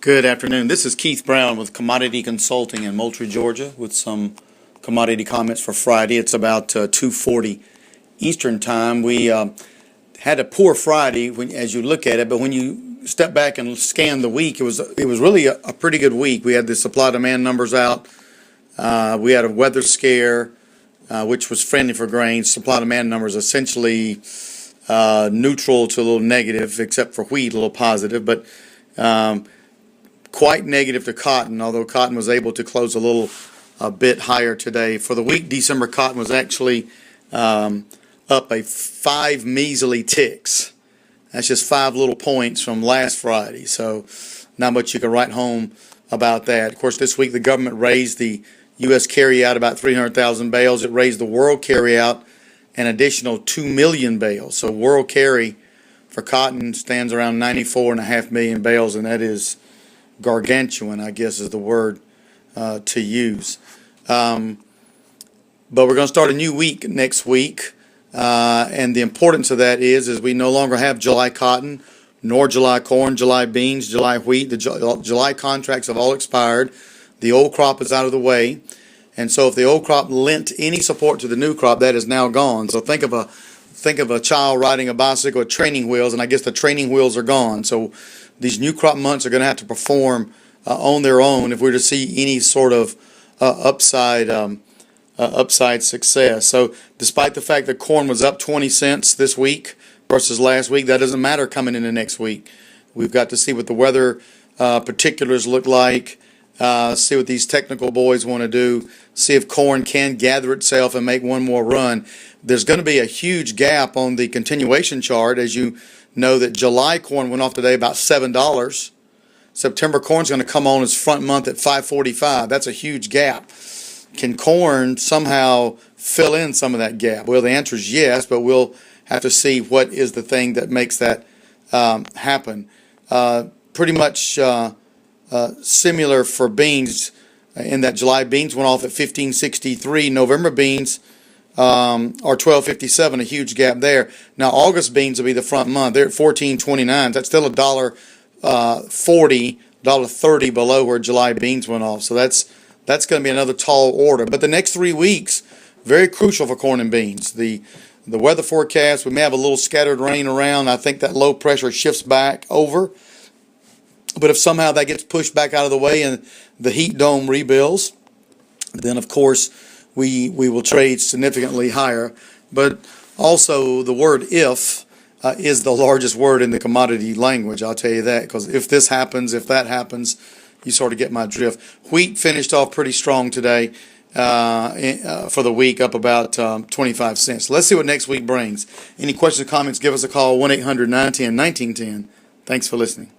Good afternoon. This is Keith Brown with Commodity Consulting in Moultrie, Georgia, with some commodity comments for Friday. It's about 2:40 Eastern Time. We had a poor Friday as you look at it, but when you step back and scan the week, it was really a pretty good week. We had the supply-demand numbers out. We had a weather scare, which was friendly for grains. Supply-demand numbers essentially neutral to a little negative, except for wheat, a little positive, but quite negative to cotton, although cotton was able to close a bit higher today. For the week, December cotton was actually up 5 measly ticks. That's just 5 little points from last Friday, so not much you can write home about that. Of course, this week the government raised the U.S. carryout about 300,000 bales. It raised the world carryout an additional 2 million bales. So world carry for cotton stands around 94.5 million bales, and that is gargantuan, I guess is the word to use. But we're going to start a new week next week, and the importance of that is we no longer have July cotton, nor July corn, July beans, July wheat. The July contracts have all expired. The old crop is out of the way, and so if the old crop lent any support to the new crop, that is now gone. So think of a child riding a bicycle with training wheels, and I guess the training wheels are gone. So these new crop months are going to have to perform on their own if we're to see any sort of upside success. So despite the fact that corn was up 20 cents this week versus last week, that doesn't matter coming into next week. We've got to see what the weather particulars look like, see what these technical boys want to do, see if corn can gather itself and make one more run. There's going to be a huge gap on the continuation chart. As you know, that July corn went off today about $7. September corn's going to come on as front month at $5.45. That's a huge gap. Can corn somehow fill in some of that gap? Well, the answer is yes, but we'll have to see what is the thing that makes that happen. Pretty much similar for beans, in that July beans went off at $15.63. November beans are $12.57, a huge gap there. Now August beans will be the front month. They're at $14.29. That's still $1.30 below where July beans went off. So that's going to be another tall order. But the next 3 weeks, very crucial for corn and beans. The weather forecast, we may have a little scattered rain around. I think that low pressure shifts back over. But if somehow that gets pushed back out of the way and the heat dome rebuilds, then of course we will trade significantly higher. But also the word if is the largest word in the commodity language, I'll tell you that, because if this happens, if that happens, you sort of get my drift. Wheat finished off pretty strong today for the week, up about 25 cents. Let's see what next week brings. Any questions or comments, give us a call, 1-800-910-1910. Thanks for listening.